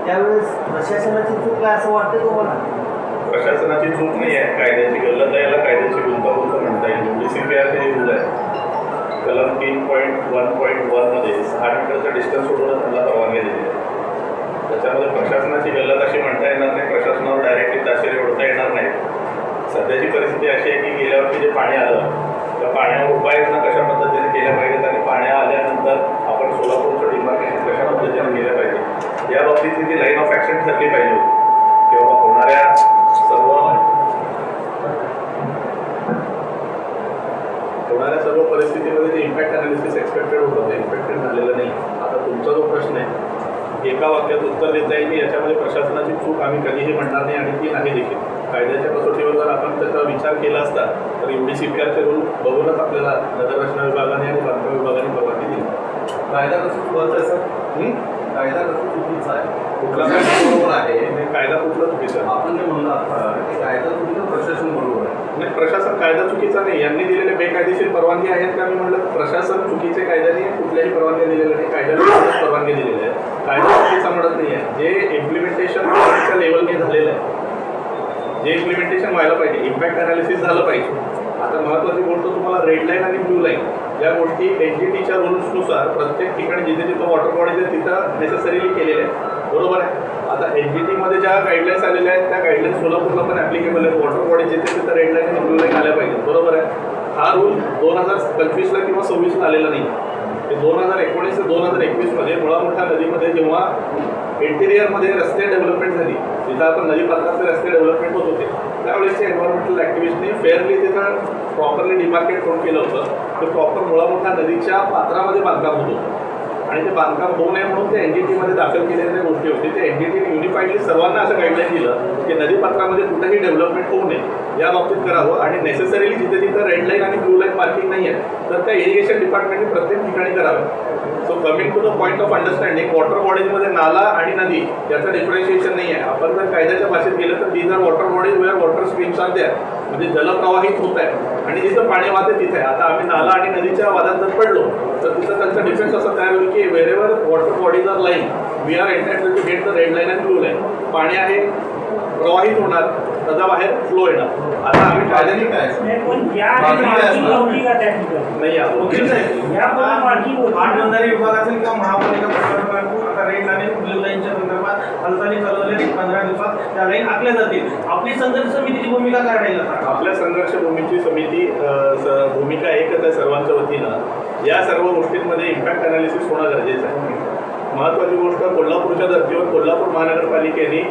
त्यावेळेस प्रशासनाची चूक काय असं वाटतं तुम्हाला? प्रशासनाची चूक नाही आहे, कायद्याची गल्लत आहे, याला कायद्याची गुंतागुंत म्हणता येईल. UDCPR हे रूल आहे, कलम 3.1.1 मध्ये 6 मीटरचा डिस्टन्स सोडून त्यांना परवानगी दिली आहे. त्याच्यामध्ये प्रशासनाची गल्लत अशी म्हणता येणार नाही, प्रशासनावर डायरेक्टली ताशेरे ओढता येणार नाही. सध्याची परिस्थिती अशी आहे की गेल्या वर्षी जे पाणी आलं त्या पाण्यावर उपाययोजना कशा पद्धतीने केल्या पाहिजेत आणि पाण्या आल्यानंतर आपण सोलापूरचं डिमार्केशन कशा पद्धतीने केलं पाहिजे या बाबतीतली जी लाईन ऑफ ॲक्शन ठरली पाहिजे होती किंवा होणाऱ्या सर्व परिस्थितीमध्ये जे इम्पॅक्ट अनालिसिस एक्सपेक्टेड होतं ते इम्पॅक्टेड झालेलं नाही. आता तुमचा जो प्रश्न आहे एका वाक्यात उत्तर देता येईल की याच्यामध्ये प्रशासनाची चूक आम्ही कधीही म्हणणार नाही आणि ती नाही देखील. कायद्याच्या कसोटीवर जर आपण त्याचा विचार केला असता तर UDCPRचे रूल बघूनच आपल्याला नगररचना विभागाने आणि बांधकाम विभागाने परवानगी दिली. कायदा कसं चुकीचं आहे सर? कायदा कसं चुकीचा आहे? कुठला बरोबर आहे? कायदा कुठला चुकीचा? आपण जे म्हणलं आता की कायदा चुकीचं, प्रशासन बरोबर आहे. नाही, प्रशासन कायदा चुकीचा नाही. यांनी दिलेले बेकायदेशीर परवानगी आहेत का? मी म्हटलं प्रशासन चुकीचे कायद्याने कुठल्याही परवानगी दिलेल्या नाही, कायद्याने परवानगी दिलेली आहे. कायदा चुकीचा म्हणत नाही आहे. जे इम्प्लिमेंटेशन लेवलने झालेलं आहे, जे इम्प्लिमेंटेशन व्हायला पाहिजे, इम्पॅक्ट अनालिसिस झालं पाहिजे. आता महत्त्वाची गोष्ट तुम्हाला रेड लाईन आणि ब्लू लाईन या गोष्टी NGTच्या रूल्सनुसार प्रत्येक ठिकाणी जिथे जिथं वॉटर बॉडीज आहे तिथं नेसेसरीली केलेले आहे, बरोबर आहे. आता NGTमध्ये ज्या गाईडलाईन्स आलेल्या आहेत त्या गाईडलाईन्स सोलापूरला पण ॲप्लिकेबल आहेत. वॉटर बॉडी जिथे तिथं रेड लाईन आणि ब्लू लाईन आल्या पाहिजेत, बरोबर आहे. हा रूल 2025ला किंवा 26ला आलेला नाही. ते 2019 ते 2021मध्ये मुळामोठा नदीमध्ये जेव्हा इंटिरियरमध्ये रस्ते डेव्हलपमेंट झाली, जिथं आपण नदी पात्रातले रस्ते डेव्हलपमेंट होत होते, त्यावेळेसच्या एन्व्हायरमेंटल ॲक्टिव्हिस्टने फेअरली तिथं प्रॉपरली डिमार्केट करून केलं होतं. ते प्रॉपर मुळामोठा नदीच्या पात्रामध्ये बांधकाम होत होतं आणि ते बांधकाम होऊ नये म्हणून ते NGTमध्ये दाखल केलेल्या गोष्टी होती. ते NGTने युनिफाईडली सर्वांना असं गाईडलाईन दिलं की नदीपात्रामध्ये कुठेही डेव्हलपमेंट होऊ नये, या बाबतीत करावं आणि नेसेसरीली जिथे जिथं रेड लाईन आणि ब्लू लाईन मार्किंग नाही आहे तर त्या इरिगेशन डिपार्टमेंटने प्रत्येक ठिकाणी करावं. So coming to the point of understanding, water बॉडीजमध्ये नाला आणि नदी याचं डिफरन्शिएशन नाही आहे. आपण जर कायद्याच्या भाषेत गेलं तर these are water bodies where water streams are there, म्हणजे जलप्रवाहित होत आहे आणि जिथं पाणी वाहते तिथे. आता आम्ही नाला आणि नदीच्या वादात जर पडलो तर तिथं त्यांचा डिफेन्स असं तयार होईल की wherever water bodies are line we are entitled to get the red line and blue line. पाणी आहे प्रवाहित होणार, त्याचा बाहेर फ्लो येणार. आता आम्ही कायद्याने काय नाही पाटबंधारे विभाग असेल किंवा महापालिका प्रशासन आता रेड लाईन ब्लू लाईनच्या संदर्भात हालचाली चालवल्या 15 दिवसात त्या लाईन आखल्या जातील. आपली संघर्ष समितीची भूमिका काय राहील? आपल्या संघर्ष भूमीची समिती भूमिका एकच आहे सर्वांच्या वतीनं. या सर्व गोष्टींमध्ये इम्पॅक्ट अनालिसिस होणं गरजेचं आहे. महत्त्वाची गोष्ट, कोल्हापूरच्या धर्तीवर कोल्हापूर महानगरपालिकेने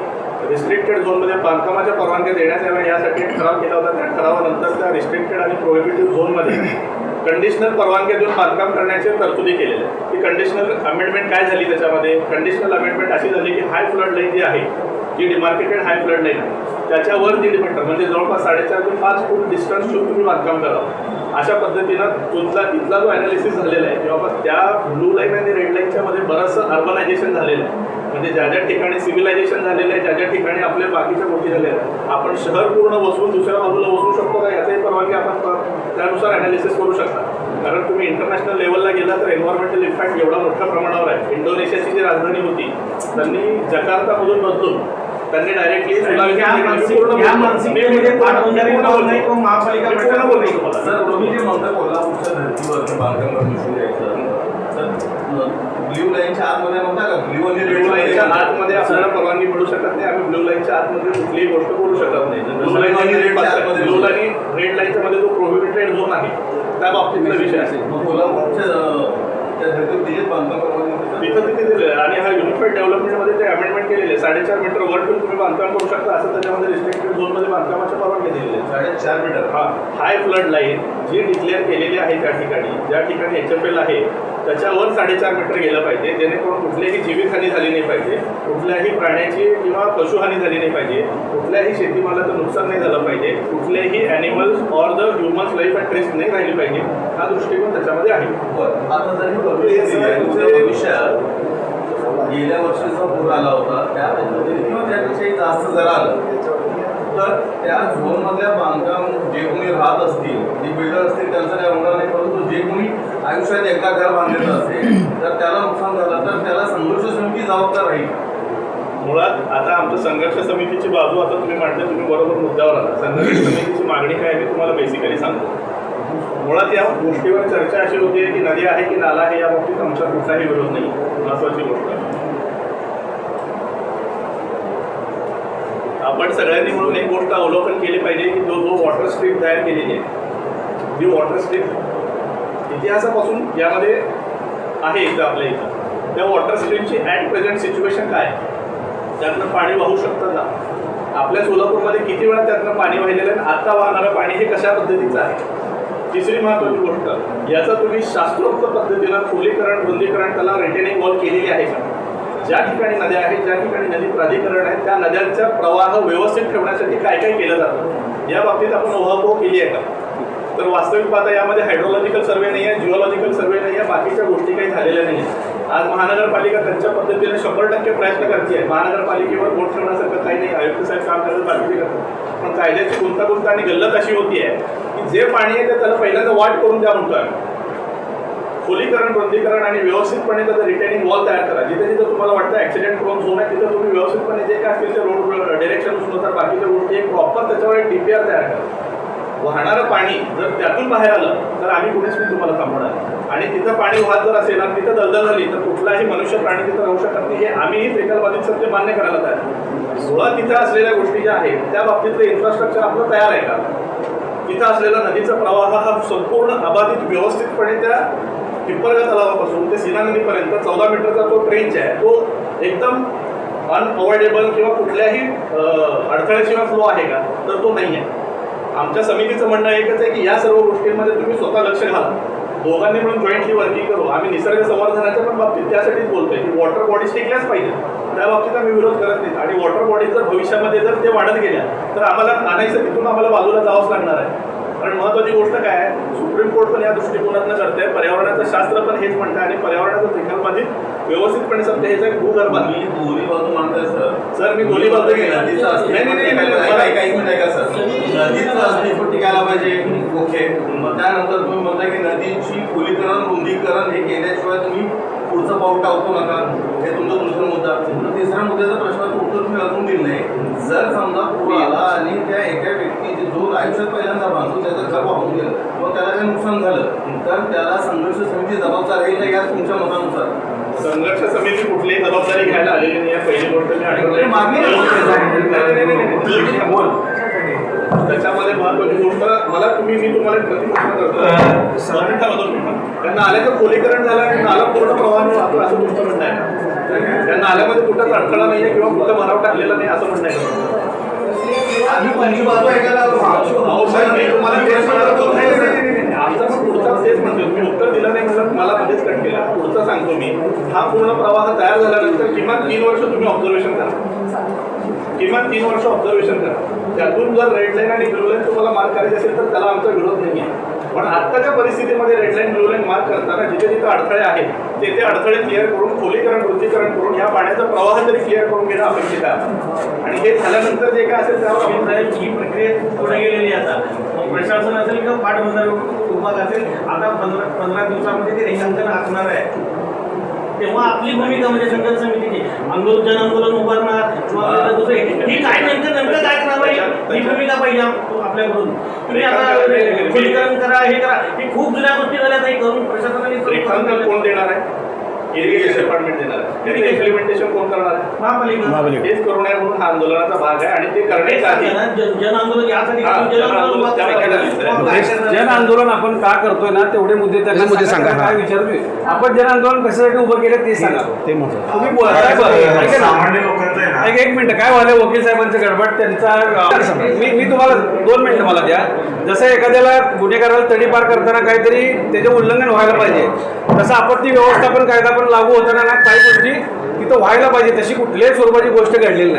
रिस्ट्रिक्टेड झोनमध्ये बांधकामाच्या परवानग्या देण्यात याव्या यासाठी एक ठराव केला होता. त्या ठरावानंतर त्या रिस्ट्रिक्टेड आणि प्रोहिबिटिव्ह झोनमध्ये कंडिशनल परवानग्या देऊन बांधकाम करण्याचे तरतुदी केलेल्या आहेत. ती कंडिशनल अमेंडमेंट काय झाली? त्याच्यामध्ये कंडिशनल अमेंडमेंट अशी झाली की हाय फ्लड लाईन जी आहे, जी डिमार्केटेड हाय फ्लड लाईन आहे त्याच्यावर 1.5 मीटर म्हणजे जवळपास 4.5 ते 5 फूट डिस्टन्स ठेवून तुम्ही बांधकाम करावं. अशा पद्धतीनं तिथला जो ॲनालिसिस झालेला आहे किंवा त्या ब्लू लाईन आणि रेड लाईनच्या मध्ये बरंचसं अर्बनायझेशन झालेलं आहे. म्हणजे ज्या ज्या ठिकाणी सिव्हिलायझेशन झालेलं आहे, ज्या ज्या ठिकाणी आपल्या बाकीच्या गोष्टी झालेल्या आहेत, आपण शहर पूर्ण वसून दुसऱ्या बाजूला वसू शकतो का याचाही परवानगी आपण त्यानुसार ॲनालिसिस करू शकता. कारण तुम्ही इंटरनॅशनल लेवलला गेला तर एन्व्हायरमेंटल इम्पॅक्ट एवढा मोठ्या प्रमाणावर आहे. इंडोनेशियाची जी राजधानी होती त्यांनी जकार्तामधून बदलून त्यांनी डायरेक्टली महापालिका कोल्हापूरच्या धर्तीवर बांधकाम ब्ल्यू लाईनच्या आतमध्ये नव्हता का? ब्ल्यू लाईनच्या आतमध्ये आपल्याला परवानगी मिळू शकत नाही. आम्ही ब्ल्यू लाईनच्या आतमध्ये कुठलीही गोष्ट करू शकत नाही. ब्लू लाईन आणि रेड लाईनच्या मध्ये जो प्रोहिबिटेड झोन आहे त्या बाबतीतला विषय असेल. कोल्हापूरच्या तिथं तिथे दिलेलं आणि हा युनिफाईड डेव्हलपमेंटमध्ये ते अमेंडमेंट केलेले 4.5 मीटर वर तुम्ही बांधकाम करू शकता असं त्याच्यामध्ये रिस्ट्रिक्टेड झोनमध्ये बांधकामाच्या परवानगी दिलेली आहे. 4.5 मीटर हा हाय फ्लड लाईन जी डिक्लेअर केलेली आहे त्या ठिकाणी, ज्या ठिकाणी HFL आहे त्याच्यावर 4.5 मीटर गेलं पाहिजे, जेणेकरून कुठलीही जीवितहानी झाली नाही पाहिजे, कुठल्याही प्राण्याची किंवा पशुहानी झाली नाही पाहिजे, कुठल्याही शेतीमालाचं नुकसान नाही झालं पाहिजे, कुठलेही animals or the humans life at risk नाही राहिली पाहिजे. हा दृष्टिकोन त्याच्यामध्ये आहे. आता जरी भविष्यात गेल्या वर्षीचा पूर आला होता त्या पद्धतीने किंवा त्यापेक्षाही जास्त जर आलं तर त्या झोनमधल्या बांधकाम जे कोणी राहत असतील, जे बिल्डर असतील त्यांचं काय होणार नाही, परंतु जे कोणी आयुष्यात एकदा घर बांधलेलं असेल तर त्याला नुकसान झालं तर त्याला संघर्ष समिती जबाबदार राहील. नाही, आपण जे म्हणतो कोल्हापूरच्या धर्तीवर बांधकाम करू शकता ते आम्ही ब्ल्यू लाईनच्या आतमध्ये कुठलीही गोष्ट करू शकत नाही. मुळात आता आमच्या संघर्ष समितीची बाजू आता तुम्ही मांडता, तुम्ही बरोबर मुद्द्यावर आला. संघर्ष समितीची मागणी काय आहे मी तुम्हाला बेसिकली सांगतो. मुळात या गोष्टीवर चर्चा अशी होती की नदी आहे की नाला आहे, या बाबतीत आमचा कुठलाही विरोध नाही. महत्वाची गोष्ट आपण सगळ्यांनी मिळून एक गोष्ट अवलोकन केली पाहिजे की जो वॉटर स्ट्रीम तयार केलेली आहे, जी वॉटर स्ट्रीम इतिहासापासून यामध्ये आहे इथं आपल्या इथं, त्या वॉटर स्ट्रीमची ॲट प्रेझेंट सिच्युएशन काय आहे, त्यातनं पाणी वाहू शकतं का, आपल्या सोलापूरमध्ये किती वेळा त्यातनं पाणी वाहिलेलं आहे, आत्ता वाहणारं पाणी हे कशा पद्धतीचं आहे. तिसरी महत्त्वाची गोष्ट, याचा तुम्ही शास्त्रोक्त पद्धतीनं खोलीकरण रुंदीकरण त्याला रिटेनिंग वॉल केलेली आहे का. ज्या ठिकाणी नद्या आहेत, ज्या ठिकाणी नदी प्राधिकरण आहे, त्या नद्यांचा प्रवाह व्यवस्थित ठेवण्यासाठी काय काय केलं जातं या बाबतीत आपण उहापोह केली आहे का. तर वास्तविक पाहता यामध्ये हायड्रोलॉजिकल सर्वे नाही आहे, जिओलॉजिकल सर्वे नाही आहे, बाकीच्या गोष्टी काही झालेल्या नाही आहेत. आज महानगरपालिका त्यांच्या पद्धतीने 100% प्रयत्न करते आहे. महानगरपालिकेवर बोट ठेवण्यासारखं काही नाही, आयुक्त साहेब काम करतात, बाकीचे करतात. पण कायद्याची गुंतागुंत आणि गल्लत अशी होती आहे की जे पाणी आहे ते त्याला पहिल्यांदा वाट करून द्या म्हणतो आहे. खोलीकरण रुंदीकरण आणि व्यवस्थितपणे त्याचं रिटेनिंग वॉल तयार करा. जिथे जिथे तुम्हाला वाटतं ॲक्सिडेंट प्रोन झोन आहे तिथे तुम्ही व्यवस्थितपणे जे काय असतील ते रोड डिरेक्शननुसार बाकीच्या गोष्टी एक प्रॉपर त्याच्यावर एक DPR तयार करा. वाहणारं पाणी जर त्यातून बाहेर आलं तर आम्ही कुणीच मी तुम्हाला थांबवणार. आणि तिथं पाणी वाहत जर असेल आणि तिथं दलदल झाली तर कुठलाही मनुष्य प्राणी तिथं राहू शकत नाही. हे आम्हीही एकलबाधित सत्य मान्य करायला तयार. मुळात तिथं असलेल्या गोष्टी ज्या आहेत त्या बाबतीतलं इन्फ्रास्ट्रक्चर आपलं तयार आहे का. तिथं असलेला नदीचा प्रवाह हा संपूर्ण अबाधित व्यवस्थितपणे त्या पिंपळगा तलावापासून ते सीना नदीपर्यंत 14 मीटरचा तो ट्रेंच आहे, तो एकदम अनअवॉइडेबल किंवा कुठल्याही अडथळ्याशिवाय फ्लो आहे का, तर तो नाही आहे. आमच्या समितीचं म्हणणं एकच आहे की या सर्व गोष्टींमध्ये तुम्ही स्वतः लक्ष घाला. दोघांनी म्हणून जॉईंटली वर्किंग करू. आम्ही निसर्ग संवर्धनाच्या पण बाबतीत त्यासाठीच बोलतोय की वॉटर बॉडीज टिकल्याच पाहिजे, त्या बाबतीत आम्ही विरोध करत नाही. आणि वॉटर बॉडीज जर भविष्यामध्ये जर ते वाढत गेल्या तर आम्हाला आणायचं तिथून आम्हाला बाजूला जावंच लागणार आहे. कारण महत्त्वाची गोष्ट काय आहे, सुप्रीम कोर्ट पण या दृष्टिकोनातनं करते, पर्यावरणाचं शास्त्र पण हेच म्हणतं आणि पर्यावरणाचं निकालबाधित व्यवस्थितपणे सत्य हेच एक भूगर्भ. मी दोन्ही बाजू मानतोय सर, मी दोन्ही बाजू नदीचं अस्तित्व टिकायला पाहिजे. ओके, मग त्यानंतर तुम्ही म्हणता की नदीची खोलीकरण रुंदीकरण हे केल्याशिवाय तुम्ही पुढचं पाऊल टाकतो नका, हे तुमचा दुसरा मुद्दा. तिसऱ्या मुद्द्याचा प्रश्नाचं उत्तर तुम्ही अजून दिलं नाही. जर समजा पूर आला आणि त्या एका व्यक्ती जो आयुष्यात पहिल्यांदा बांधतो त्याचं घर वाहून गेलं किंवा त्याला काही नुकसान झालं तर त्याला संघर्ष समिती जबाबदार आहे का, या तुमच्या मतानुसार. संघर्ष समिती कुठलीही जबाबदारी घ्यायला आलेली नाही आहे. पहिली गोष्ट मी आठवते, त्याच्यामध्ये महत्वाची गोष्ट मला मी तुम्हाला एक प्रतिप्रश्न करतो. त्यांना आल्याचं खोलीकरण झालं आणि नाला पूर्ण प्रवाहाने वाहतो असं तुमचं म्हणणं आहे. त्या नाल्यामध्ये कुठंच अडथळा नाही आहे किंवा कुठं भराव टाकलेला नाही असं म्हणणं आहे. आमचा पण पुढचा तेच म्हणतो, मी उत्तर दिलं नाही म्हणलं मला मध्येच कट केला. पुढचं सांगतो मी, हा पूर्ण प्रवाह तयार झाल्यानंतर किमान 3 वर्ष तुम्ही ऑब्झर्वेशन करा. किमान 3 वर्ष ऑब्झर्वेशन करा. त्यातून जर रेड लाईन आणि ब्लू लाईन तुम्हाला मार्क करायची असेल तर त्याला आमचा विरोध नाही आहे. पण आत्ताच्या परिस्थितीमध्ये red line blue line mark करताना जिथे जिथे अडथळे आहेत ते अडथळे क्लिअर करून खोलीकरण रुंदीकरण करून या पाण्याचा प्रवाह तरी क्लिअर करून घेणं अपेक्षित आहे. आणि हे झाल्यानंतर जे काय असेल त्यावर ही प्रक्रिया पुढे गेलेली आहे. आता प्रशासन असेल किंवा पाटबंधारे विभाग असेल, आता 15 दिवसामध्ये ते रेखांकन आखणार आहे. तेव्हा आपली भूमिका म्हणजे संघर्ष समितीची जन आंदोलन उभारणार किंवा दुसरे ही काय नेमकं काय करणार ही भूमिका पाहिजे आपल्याकडून. तुम्ही आता खोलीकरण करा, हे करा, ही खूप जुन्या गोष्टी झाल्या नाही करून प्रशासनाने. रेखांकन कोण देणार आहे? इरिगेशन डिपार्टमेंट देणार आहे. त्याचं इम्प्लिमेंटेशन कोण करणार आहे? महापालिका. हेच करू नये म्हणून हा आंदोलनाचा भाग आहे आणि ते करण्याच्या आधी जन आंदोलन यासाठी जन आंदोलन आपण का करतोय ना तेवढे मुद्दे त्यांना सांगा. काय विचारतोय आपण जन आंदोलन कशासाठी उभं केलं ते सांगा. ते तुम्ही एक मिनिट काय व्हायला वकील साहेबांचं गडबड त्यांचा मी तुम्हाला 2 मिनिटं मला द्या. जसं एखाद्याला गुन्हेगाराला तडीपार करताना काहीतरी त्याचे उल्लंघन व्हायला पाहिजे, तसं आपत्ती व्यवस्थापन कायदा पण लागू होताना ना काही गोष्टी तिथं व्हायला पाहिजे. तशी कुठल्याही स्वरूपाची गोष्ट घडलेली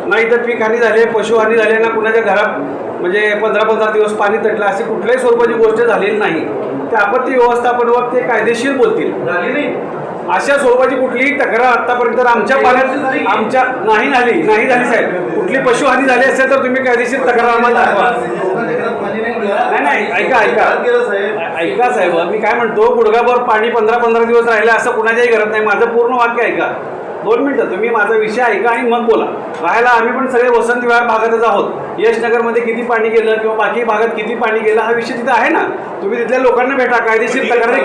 नाही तर पीक हानी झाली, पशुहानी झाली ना, कुणाच्या घरात म्हणजे 15-15 दिवस पाणी तटलं अशी कुठल्याही स्वरूपाची गोष्ट झालेली नाही. त्या आपत्ती व्यवस्थापनावर ते कायदेशीर बोलतील. झाली नाही अशा स्वरूपाची कुठलीही तक्रार आतापर्यंत आमच्या पाण्यात आमच्या नाही झाली साहेब. कुठली पशुहानी झाली असेल तर तुम्ही कायदेशीर तक्रार आम्हाला दाखवा. नाही ऐका साहेब, मी काय म्हणतो, गुडघाभर पाणी 15-15 दिवस राहिलं असं कुणाच्याही घरात नाही. माझं पूर्ण वाक्य ऐका. 2 मिनिटं तुम्ही माझा विषय ऐका आणि मग बोला. राहायला आम्ही पण सगळे वसंत विहार भागातच आहोत. यशनगरमध्ये किती पाणी गेलं किंवा बाकी भागात किती पाणी गेलं हा विषय तिथं आहे ना. तुम्ही तिथल्या लोकांना भेटा, कायदेशीर तक्रारी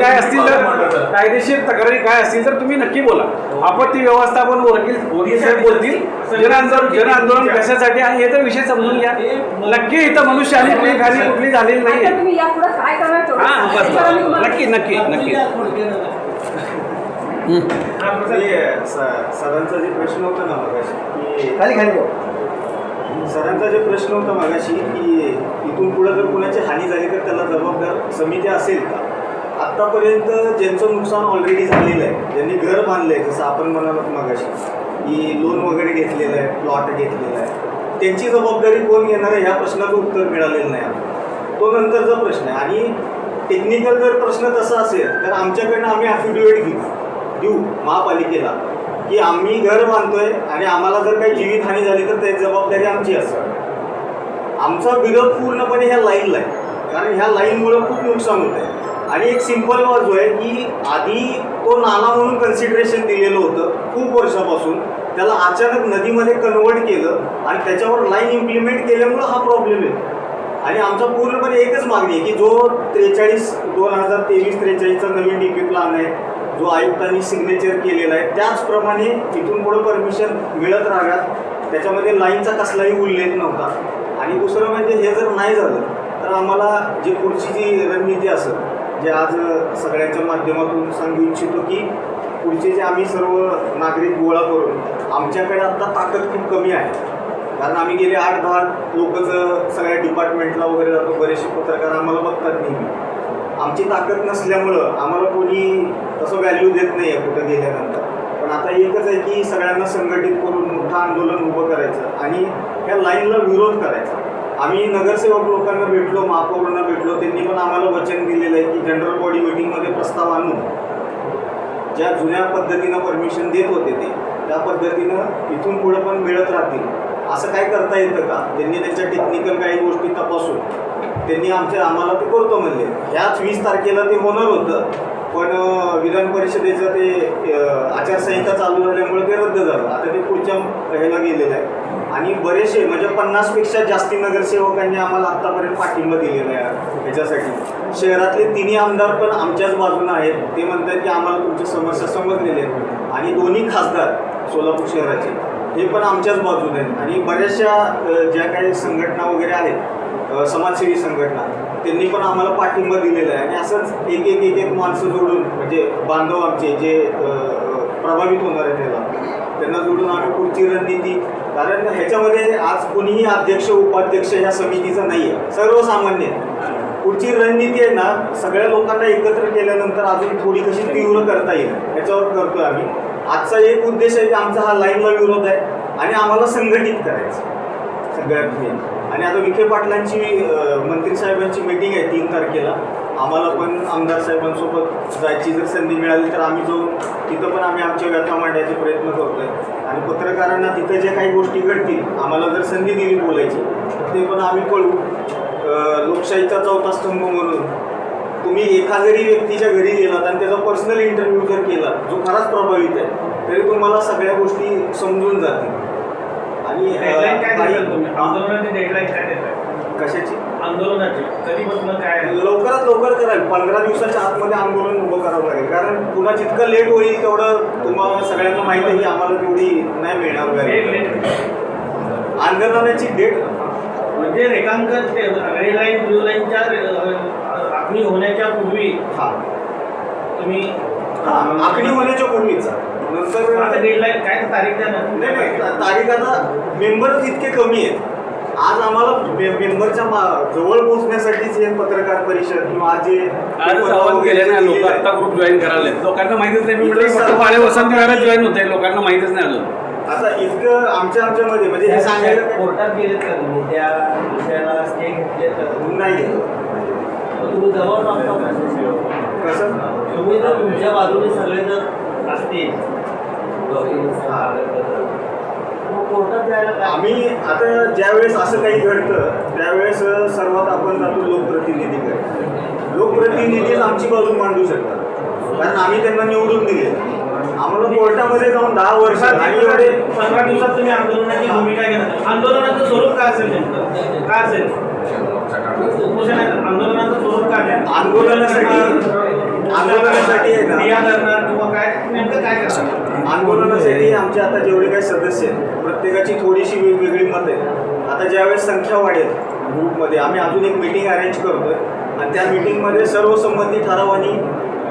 काय असतील तर तुम्ही नक्की बोला. आपत्ती व्यवस्थापन वकील साहेब बोलतील. जन आंदोलन कशासाठी आहे हे तर विषय समजून घ्या. नक्की इथं मनुष्याने कुठली झालेली नाही आता तुम्ही यापुढे काय करणार तेवढं हां सांगा. बस त्याच्यावर मी तुम्हाला- नक्की सरांचा जे प्रश्न होता ना मगाशी की सरांचा जे प्रश्न होता मगाशी की इथून पुढे जर कुणाची हानी झाली तर त्याला जबाबदार समिती असेल का. आत्तापर्यंत ज्यांचं नुकसान ऑलरेडी झालेलं आहे, ज्यांनी घर बांधलं आहे, जसं आपण म्हणालो मगाशी की लोन वगैरे घेतलेलं आहे, प्लॉट घेतलेला आहे, त्यांची जबाबदारी कोण घेणार आहे ह्या प्रश्नाचं उत्तर मिळालेलं नाही आम्हाला. तो नंतरचा प्रश्न आहे. आणि टेक्निकल जर प्रश्न तसा असेल तर आमच्याकडनं आम्ही ॲफिडेविट देऊ महापालिकेला की आम्ही घर बांधतोय आणि आम्हाला जर काही जीवितहानी झाली तर त्याची जबाबदारी आमची असेल. आमचा विरोध पूर्णपणे ह्या लाईनला आहे, कारण ह्या लाईनमुळं खूप नुकसान होतं आहे. आणि एक सिंपल बाजू आहे की आधी तो नाला म्हणून कन्सिडरेशन दिलेलं होतं खूप वर्षापासून, त्याला अचानक नदीमध्ये कन्वर्ट केलं आणि त्याच्यावर लाईन इम्प्लिमेंट केल्यामुळं हा प्रॉब्लेम आहे. आणि आमचा पूर्णपणे एकच मागणी आहे की जो 2023-43चा नवीन DP प्लॅन आहे, जो आयुक्तांनी सिग्नेचर केलेला आहे, त्याचप्रमाणे इथून पुढं परमिशन मिळत राहाव्यात. त्याच्यामध्ये लाईनचा कसलाही उल्लेख नव्हता. आणि दुसरं म्हणजे हे जर नाही झालं तर आम्हाला जे पुढची जी रणनीती असेल, जे आज सगळ्यांच्या माध्यमातून सांगू इच्छितो की पुढचे जे आम्ही सर्व नागरिक गोळा करून, आमच्याकडे आता ताकद खूप कमी आहे, कारण आम्ही गेले 8-10 लोकच सगळ्या डिपार्टमेंटला वगैरे जातो, बरेचसे पत्रकार आम्हाला बघतात नेहमी. आमची ताकद नसल्यामुळं आम्हाला कोणी तसं व्हॅल्यू देत नाही आहे कुठं गेल्यानंतर. पण आता एकच आहे की सगळ्यांना संघटित करून मोठं आंदोलन उभं करायचं आणि ह्या लाईनला विरोध करायचा. आम्ही नगरसेवक लोकांना भेटलो, महापौरांना भेटलो, त्यांनी पण आम्हाला वचन दिलेलं आहे की जनरल बॉडी मिटिंगमध्ये प्रस्ताव आणून ज्या जुन्या पद्धतीनं परमिशन देत होते त्या पद्धतीनं इथून पुढं पण मिळत राहतील. असं काय करता येतं का. त्यांनी त्यांच्या टेक्निकल काही गोष्टी तपासून त्यांनी आम्हाला ते करतो म्हणले. ह्याच 20 तारखेला ते होणार होतं, पण विधान परिषदेचं ते आचारसंहिता चालू झाल्यामुळे ते रद्द झालं. आता ते पुढच्या ह्याला गेलेलं आहे. आणि बरेचसे म्हणजे 50पेक्षा जास्ती नगरसेवकांनी आम्हाला आत्तापर्यंत पाठिंबा दिलेला आहे ह्याच्यासाठी. शहरातले 3 आमदार पण आमच्याच बाजूनं आहेत. ते म्हणतात की आम्हाला तुमच्या समस्या समजलेल्या आहेत. आणि 2 खासदार सोलापूर शहराचे हे पण आमच्याच बाजूने आहेत. आणि बऱ्याचशा ज्या काही संघटना वगैरे आहेत, समाजसेवी संघटना, त्यांनी पण आम्हाला पाठिंबा दिलेला आहे. आणि असंच एक माणसं जोडून, म्हणजे बांधव आमचे जे प्रभावित होणार आहे त्यांना जोडून आम्ही पुढची रणनीती, कारण ह्याच्यामध्ये आज कोणीही अध्यक्ष उपाध्यक्ष ह्या समितीचा नाही आहे, सर्वसामान्य. पुढची रणनीती आहे ना, सगळ्या लोकांना एकत्र केल्यानंतर अजून थोडी कशी तीव्र करता येईल ह्याच्यावर करतो आम्ही. आजचा एक उद्देश आहे की आमचा हा लाईनला विरोध आहे आणि आम्हाला संघटित करायचं सगळ्यात मेन. आणि आता विखे पाटलांची मंत्री साहेबांची मीटिंग आहे 3 तारखेला. आम्हाला पण आमदार साहेबांसोबत जायची जर संधी मिळाली तर आम्ही जाऊन तिथं पण आम्ही आमच्या व्यथा मांडण्याचे प्रयत्न करतो आहे. आणि पत्रकारांना तिथं ज्या काही गोष्टी घडतील, आम्हाला जर संधी दिली बोलायची तर ते पण आम्ही कळू. लोकशाहीचा 4था स्तंभ म्हणून तुम्ही एका जरी व्यक्तीच्या घरी गेलात आणि त्याचा पर्सनल इंटरव्ह्यू जर केला जो खराच प्रभावित आहे, तरी तुम्हाला सगळ्या गोष्टी समजून जातील. आणि आंदोलनाची डेडलाईन काय देत कशाची आंदोलनाची कधीपासून काय लवकरात लवकर कराल. 15 दिवसाच्या आतमध्ये आंदोलन उभं करावं लागेल, कारण पुन्हा जितकं लेट होईल तेवढं तुम्हाला सगळ्यांना माहिती आहे की आम्हाला तेवढी नाही मिळणार. आंदोलनाची डेट म्हणजे रेखांकन रेड लाईन ब्ल्यू लाईनच्या आखणी होण्याच्या पूर्वी तुम्ही आखणी होण्याच्या पूर्वीचा नंतर आता डेडलाईन काय तारीख द्या ना. नाही तारीख आता मेंबरच इतके कमी आहेत. आज आम्हाला मेंबरच्या जवळ पोहोचण्यासाठीच हे पत्रकार परिषद किंवा आज जे आवाहन केले ना लोक आता ग्रुप जॉईन करायला. लोकांना माहितीच नाही. मी म्हटलं पाळे वसंत विहारात जॉईन होते, लोकांना माहितीच नाही अजून. आता इतकं आमच्यामध्ये म्हणजे हे सांगायला कोर्टात गेलेत का तुम्ही त्या विषयाला स्टे घेतलेत का नाही. तुम्ही जवळ नव्हता कसं तुम्ही जर तुमच्या बाजूने सगळे जर असतील कोर्टात जायला काय आम्ही आता ज्यावेळेस असं काही घडतं त्यावेळेस सर्वात आपण जातो लोकप्रतिनिधीकडे. लोकप्रतिनिधीच आमची बाजू मांडू शकतात, कारण आम्ही त्यांना निवडून दिले. आम्हाला कोर्टामध्ये जाऊन 10 वर्ष आणि एवढे 15 दिवसात तुम्ही आंदोलनाची भूमिका घेणार. आंदोलनाचं स्वरूप काय असेल नेमकं? काय असेल उपोषणाचं आंदोलनाचं स्वरूप काय असेल? आंदोलनासाठी आहे ना, क्रिया करणार किंवा काय नेमकं काय करणार? आंदोलनासाठी आमचे आता जेवढे काही सदस्य आहेत प्रत्येकाची थोडीशी वेगवेगळी मत आहे. आता ज्यावेळेस संख्या वाढेल ग्रुपमध्ये आम्ही अजून एक मीटिंग अरेंज करतोय आणि त्या मीटिंगमध्ये सर्वसंमती ठराव आणि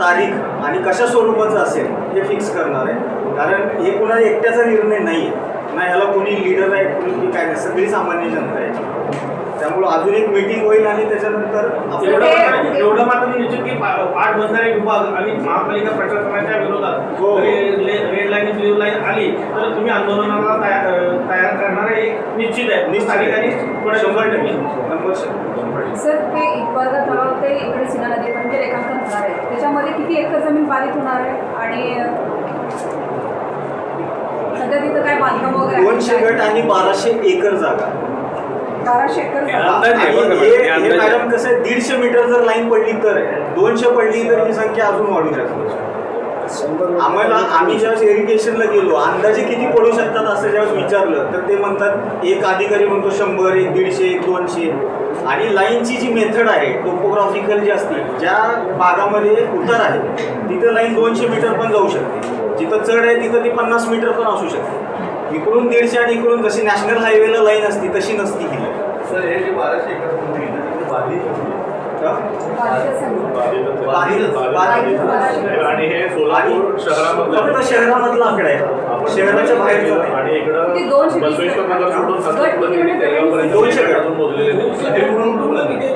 तारीख आणि कशा स्वरूपाचं असेल हे फिक्स करणार आहे. कारण हे कुणा एकट्याचा निर्णय नाही आहे ना, ह्याला कोणी लिडर आहे कोणी काय नाही, सगळी सामान्य जनता आहे. त्यामुळं अजून एक मीटिंग होईल आणि त्याच्यानंतर एवढं मात्र निश्चित की पाटबंधारे विभाग आणि महापालिका प्रशासनाच्या विरोधात हो. रेड लाईन ब्ल्यू लाईन आली तर तुम्ही आंदोलनाला तयार करणार हे निश्चित आहे. निश्चित आहे. अधिकारी थोडे 100% नंबर सर ते इतपर्धा तलाव ते इकडे सीना नदीपर्यंत जे रेखांकन होणार आहे त्याच्यामध्ये किती एकर जमीन बाधित होणार आहे आणि सध्या तिथं काय बांधकाम वगैरे 200 गट आणि 1200 एकर जागा. 1200 एकर जागा. अंदाजे आणि बघा, हे हे अंदाजे. मॅडम कसं आहे 150 मीटर जर लाईन पडली तर 200 पडली तर ही संख्या अजून वाढू शकते. आम्ही ज्यावेळेस इरिगेशनला गेलो अंदाजे किती पडू शकतात असं ज्यावेळेस विचारलं तर ते म्हणतात एक अधिकारी म्हणतो 100, एक 150, एक 200. आणि लाईनची जी मेथड आहे टोपोग्राफिकल जी असते ज्या भागामध्ये उतार आहे तिथं लाईन 200 मीटर पण जाऊ शकते. जिथं चढ आहे तिथं ती 50 मीटर पण असू शकते. इकडून 150 आणि इकडून जशी नॅशनल हायवेला लाईन असती तशी नसती ही लाईन. सर हे जे 1200 एकर तुम्ही घेतलं, ते बाधित आणि हे सोलापूर शहरामधलं फक्त शहरामधला आकडा आहे, शहराच्या बाहेरचा नाही. आणि किती इकडं 220 बसवेश्वर नगर सोडून गट सातपूर किती म्हणजे त्याच्यापर्यंत 200 गट. अजून मोजलेले नाही.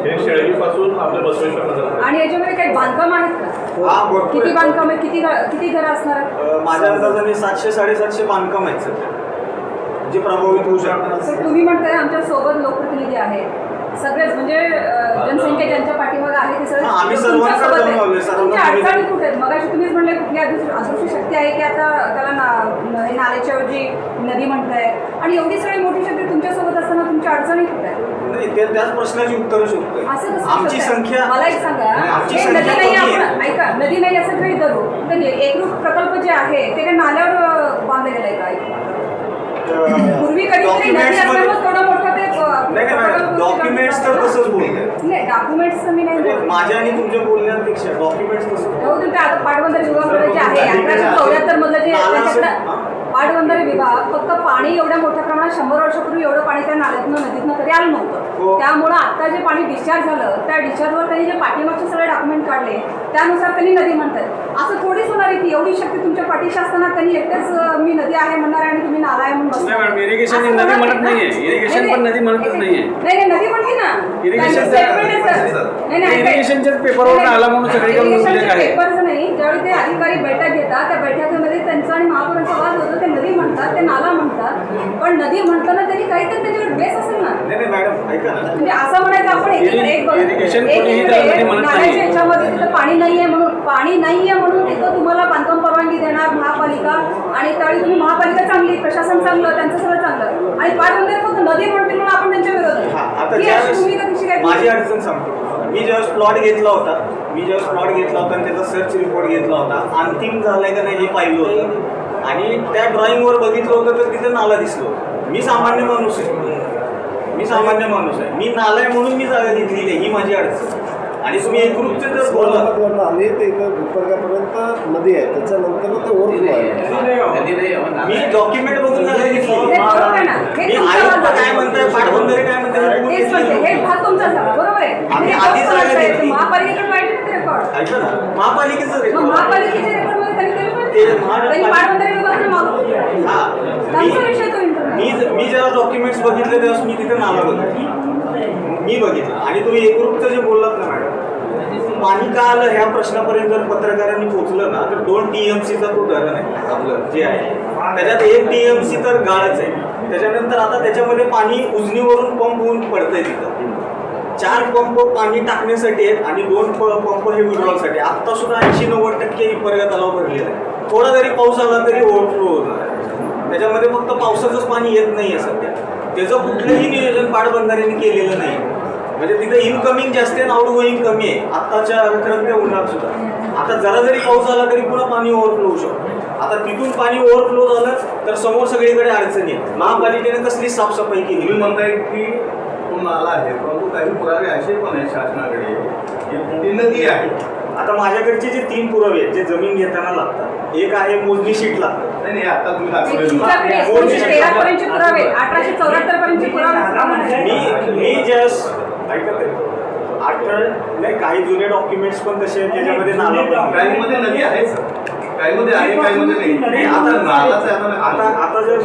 हे शेळगीपासून आपलं बसवेश्वर नगर आणि याच्यामध्ये काही बांधकाम आहेत का? हा भरपूर किती आहे. बांधकाम आहे? किती घरं असणार आहेत? माझ्या अंदाजाने 700-750 बांधकाम आहेत सध्या जे प्रभावित होऊ शकतात. तर तुम्ही म्हणताय आमच्या सोबत लोकप्रतिनिधी आहेत सगळेच म्हणजे जनसंख्या ज्यांच्या पाठीमागे आहे ते सगळे हा, आम्ही तुमच्या सर्वांकडे सोबत जाऊन आहे. आलोय, सर्वांना तुमच्या तुम्ही- अडचणी कुठे आहेत? मगाशी तुम्हीच म्हणले कुठली अदृश्य शक्ती आहे की आता त्याला हे नाल्याच्या ऐवजी नदी म्हणताय आणि एवढी सगळी मोठी शक्ती तुमच्या सोबत असताना तुमच्या अडचणी कुठे आहेत? नाही त्याच प्रश्नाची उत्तरं शोधतोय. असं कसं आमची शक्य आहे? संख्या मला एक सांगा नाही, आमची हे संख्या नदी नाही कमी आहे. आपण ऐका नदी नाही असं काही धरू तर एकरूप प्रकल्प जे आहे ते काय नाल्यावर बांधलं गेलंय का? पूर्वी कधीतरी नदी असल्यामुळे थोडं मोठं ते नाही मॅडम डॉक्युमेंट्स तर तसंच बोलतात. नाही डॉक्युमेंट्स मी नाही म्हणजे बोलत. माझ्या आणि तुमच्या बोलण्यापेक्षा डॉक्युमेंट्स तसंच हो तुमच्या आता पाटबंधारे विभागामध्ये जे आहे 1874 मधलं जे त्याच्याकडं पाटबंधारे विभाग फक्त पाणी एवढ्या मोठ्या प्रमाणात 100 वर्षापूर्वी एवढं पाणी त्या नाल्यातनं नदीतनं कधी आलं नव्हतं. हो. त्यामुळं आता जे पाणी डिस्चार्ज झालं त्या डिस्चार्जवर त्यांनी जे पाठीमागचे सगळे डॉक्युमेंट काढले त्यानुसार त्यांनी नदी म्हणतात. असं थोडीच होणार आहे की एवढी शक्ती तुमच्या पाठीशी असताना त्यांनी एकटेच मी नदी आहे म्हणणार आणि तुम्ही नाला आहे म्हणून नाही बसणार. मॅडम, इरिगेशन असं नदी होणार म्हणत नाही. नाहीये. इरिगेशन पण नदी म्हणतच नाहीये. नाही नदी म्हणते ना इरिगेशन त्यांचं statement आहे, सर. नाही, ऐका. इरिगेशनच्याच पेपरवर आला म्हणून सगळीकडे इरिगेशनचे उल्लेख आहे. पेपर्स नाही ज्यावेळी ते अधिकारी बैठक घेतात त्या बैठकीमध्ये त्यांचा आणि महापौरांचा वाद होतो. ते नदी म्हणतात ते नाला म्हणतात पण नदी म्हणताना त्यांनी काहीतरी त्याच्यावर बेस असेल ना. नाही मॅडम ऐका ना म्हणजे असं म्हणायचं आपण इरिगेशन कोणीही त्याला नदी म्हणत नाही. नाल्याच्या ह्याच्यामध्ये तिथं पाणी नाहीये म्हणून तिथं तुम्हाला बांधकाम परवानगी देणार महापालिका आणि त्यावेळी तुम्ही महापालिका चांगली प्रशासन चांगलं त्यांचं सगळं चांगलं आणि पाटबंधारे फक्त नदी म्हणतील म्हणून आपण त्यांच्या विरोधात हा, आता ही अशी भूमिका कशी ज्यावेळेस काय माझी अडचण सांगतो. मी ज्यावेळेस प्लॉट घेतला होता आणि त्याचा सर्च रिपोर्ट घेतला होता अंतिम झालाय का नाही हे पाहिलं होतं आणि त्या ड्रॉइंगवर बघितलं होतं तर तिथं नाला दिसलं होतं. मी सामान्य माणूस आहे मी नाला आहे म्हणून मी जागा घेतली नाही ही माझी अडचण. आणि तुम्ही एकरूपचे जर बोलला आले ते गुलबर्गापर्यंत नदी आहे त्याच्यानंतर ते ओव्हरफ्लो आहे. मी डॉक्युमेंट बघून जागा घेतली. हे बरोबर आहे ना. हे मी तुमचं आयुक्त वाद काय आहे. म्हणताय पाटबंधारे काय म्हणताय हे बघून तेच म्हणते घेतली. हे भाग तुमचा झाला बरोबर आहे आम्ही हे आधीच भाग जागा तुमचा आहे. घेतली. महापालिकेकडे पाहिजे ना ते रेकॉर्ड ऐका ना महापालिकेचं मग रेकॉर्ड महापालिकेच्या रेकॉर्डमध्ये त्यांनी केलं ते पाहिजे महापालिका- त्यांनी पाटबंधारे विभागाकडे मागवलं हा त्यांचा विषय तो इंटरव्ह्यू मी जेव्हा डॉक्युमेंट्स बघितले तेव्हा मी तिथे नाला बघितली मी बघितलं आणि तुम्ही एकरूपचं जे बोललात ना मॅडम पाणी का आलं ह्या प्रश्नापर्यंत जर पत्रकारांनी पोहोचलं ना तर 2 TMCचा तो धरण आहे आपलं जे आहे त्याच्यात 1 TMC तर गाळच आहे. त्याच्यानंतर आता त्याच्यामध्ये पाणी उजनीवरून पंप होऊन पडतंय तिथं 4 पंप पाणी टाकण्यासाठी आहेत आणि 2 पंप हे विड्रॉलसाठी. आत्ता सुद्धा 80-90% हिप्परगा तलाव भरलेला आहे. थोडा जरी पाऊस आला तरी ओव्हरफ्लो होणार आहे. त्याच्यामध्ये फक्त पावसाचंच पाणी येत नाही आहे सध्या. त्याचं कुठलंही नियोजन पाटबंधाऱ्यांनी केलेलं नाही. म्हणजे तिथं इनकमिंग जास्त आहे आउटगोईंग कमी आहे आत्ताच्या उन्हात सुद्धा. आता जरा जरी पाऊस आला तरी पुन्हा पाणी ओव्हरफ्लो होऊ शकतो. आता तिथून पाणी ओव्हरफ्लो झालं तर समोर सगळीकडे अडचणी आहेत. महापालिकेने कसली साफसफाई केली? तुम्ही म्हणताय की तो नाला आहे, परंतु काही पुरावे असे पण आहेत शासनाकडे की ती नदी आहे. आता माझ्याकडचे जे 3 पुरावे आहेत जे जमीन घेताना लागतात, एक आहे मोजणी शीट लागतं. नाही आता तुम्ही दाखवलेलं तुमच्याकडे 1913 पर्यंतचे पुरावे, 1874 पर्यंतचे पुरावे. मी जस्ट ऐकत आहे नाही, काही जुने डॉक्युमेंट्स पण तसे आहेत ज्याच्यामध्ये नाला पण काही मध्ये नदी आहे सर, काही मध्ये आहे, काही मध्ये नाही. आता नालाच आहे. आता जर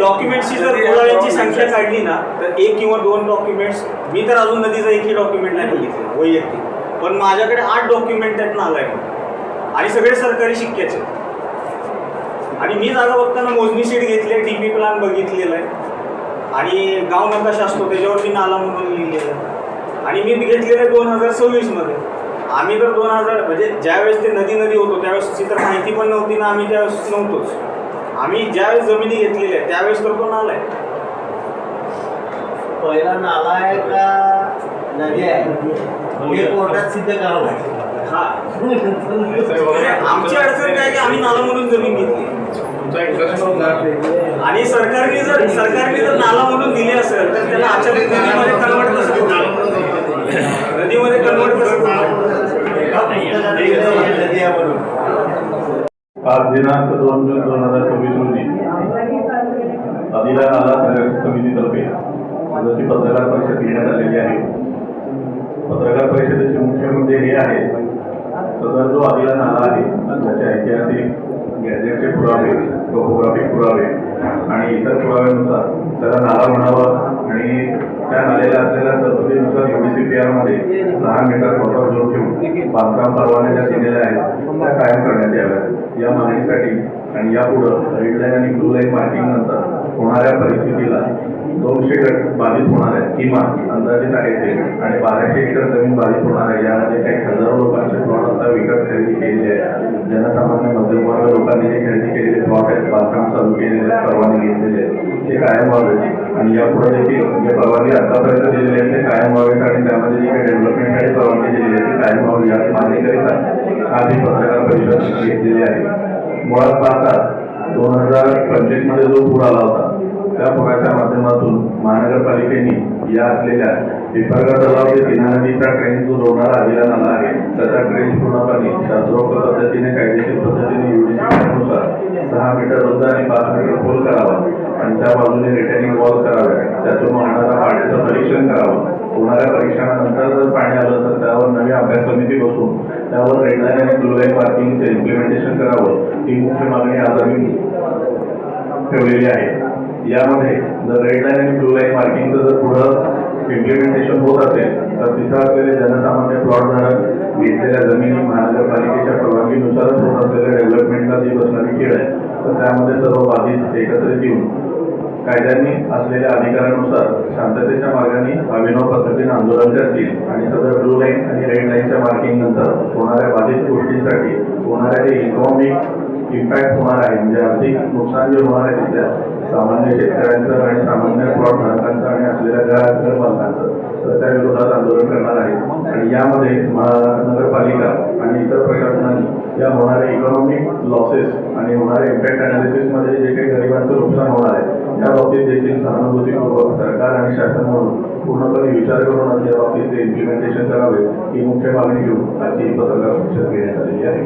डॉक्युमेंटची जर पुराव्यांची संख्या काढली ना तर 1 किंवा 2 डॉक्युमेंट्स, मी तर अजून नदीचं एकही डॉक्युमेंट नाही बघितलं वैयक्तिक, पण माझ्याकडे 8 डॉक्युमेंट आहेत नालायक आणि सगळे सरकारी शिक्क्याचे. आणि मी जागा बघताना मोजणी शीट घेतली आहे, DP प्लॅन बघितलेला आहे आणि गाव नकाशा असतो त्याच्यावरती नाला म्हणून लिहिलेलं आहे. आणि मी घेतलेलं आहे 2026 मध्ये. आम्ही तर 2000 म्हणजे ज्यावेळेस ते नदी होतो त्यावेळेसची तर माहिती पण नव्हती ना, आम्ही त्यावेळेस नव्हतोच. आम्ही ज्यावेळेस जमिनी घेतलेल्या आहेत त्यावेळेस तर तो नाला आहे. पहिला नाला आहे का नदी आहे हे कोर्टात सिद्ध करावं लागेल. हा आमची अडचण काय की आम्ही नाला म्हणून जमीन घेतली तुमचा एक प्रश्न होता आणि सरकारने जर नाला म्हणून दिली असेल तर त्याला अचानक नदीमध्ये कन्वर्ट कसं होतं? नदीमध्ये कन्वर्ट कसं होतं? नदी आहे म्हणून. आज दिनांक 2 जून 2026 रोजी आदिला नाला संघर्ष समितीतर्फे जशी पत्रकार परिषद घेण्यात आलेली आहे. पत्रकार परिषदेचे मुख्य मुद्दे हे आहेत, सदर जो आदिला नाला आहे त्याचे ऐतिहासिक गॅजेटचे पुरावे, टोपोग्राफिक पुरावे आणि इतर पुराव्यानुसार त्याला नाला म्हणावं आणि त्या नाल्याला असलेल्या तरतुदीनुसार UDCPR मध्ये 6 मीटर बफर झोन ठेवून बांधकाम परवाने ज्या दिलेल्या आहेत त्या कायम करण्यात याव्यात. या मागणीसाठी आणि यापुढं रेड लाईन आणि ब्लू लाईन मार्किंग नंतर होणाऱ्या परिस्थितीला 200 गट बाधित होणार आहेत किमान अंदाजित आहे ते, आणि 1200 एकर जमीन बाधित होणार आहे. यामध्ये काही हजारो लोकांचे प्लॉट आता विकत खरेदी केलेले आहे. जनसामान्य मध्यमवर्ग लोकांनी जे खरेदी केलेले प्लॉट आहेत, बांधकाम चालू केलेले आहेत, परवाने घेतलेले आहेत ते कायम व्हावेत आणि यापुढे देखील जे परवानगी आतापर्यंत दिलेले आहेत ते कायम व्हावेत आणि त्यामध्ये जी काही डेव्हलपमेंटसाठी परवानगी दिलेली आहे ती कायम व्हावी या मागणीकरिता आज ही पत्रकार परिषद घेतलेली आहे. मुळात पाहता 2025 मध्ये जो पूर आला होता त्या पुराच्या माध्यमातून महानगरपालिकेने या असलेल्या पिंपळगाव तलाव ते सीना नदीचा ट्रेन जो जोडणारा आदिला नाला आहे त्याचा ट्रेन पूर्णपणे शास्त्रोक्त पद्धतीने कायदेशीर पद्धतीने UDCPR 6 मीटर रुंद आणि 5 मीटर खोल करावा आणि त्या बाजूने रिटेनिंग वॉल कराव्या. त्यातून वाहणाऱ्या पाण्याचं परीक्षण करावं. होणाऱ्या परीक्षणानंतर जर पाणी आलं तर त्यावर नवी अभ्यास समिती बसून त्यावर रेड लाईन आणि ब्लू लाईन मार्किंगचे इम्प्लिमेंटेशन करावं ही मुख्य मागणी आज आम्ही ठेवलेली आहे. यामध्ये जर रेड लाईन आणि ब्लू लाईन मार्किंगचं जर पुढं इम्प्लिमेंटेशन होत असेल तर तिथं असलेले जनसामान्य प्लॉटधारक घेतलेल्या जमिनी महानगरपालिकेच्या परवानगीनुसारच होत असलेल्या डेव्हलपमेंटला जी बसणारी खेळ आहे तर त्यामध्ये सर्व बाधित एकत्रित येऊन कायद्यांनी असलेल्या अधिकारानुसार शांततेच्या मार्गाने अभिनव पद्धतीने आंदोलन करतील आणि सदर ब्लू लाईन आणि रेड लाईनच्या मार्किंग नंतर होणाऱ्या बाधित गोष्टींसाठी होणाऱ्या जे इकॉनॉमिक इम्पॅक्ट होणार आहे म्हणजे आर्थिक नुकसान जे होणार आहे तिथल्या सामान्य शेतकऱ्यांचं आणि सामान्य प्लॉट धारकांचं आणि असलेल्या घर मालकांचं तर त्या विरोधात आंदोलन करणार आहे. आणि यामध्ये महानगरपालिका आणि इतर प्रशासनाने या होणाऱ्या इकॉनॉमिक लॉसेस आणि होणाऱ्या इम्पॅक्ट अनालिसिसमध्ये जे काही गरिबांचं नुकसान होणार आहे या बाबतीत देखील सहानुभूतीपूर्वक सरकार आणि शासन म्हणून पूर्णपणे विचार करून या बाबतीत ते इम्प्लिमेंटेशन करावे ही मुख्य मागणी घेऊन आजची पत्रकार परिषद घेण्यात आलेली आहे.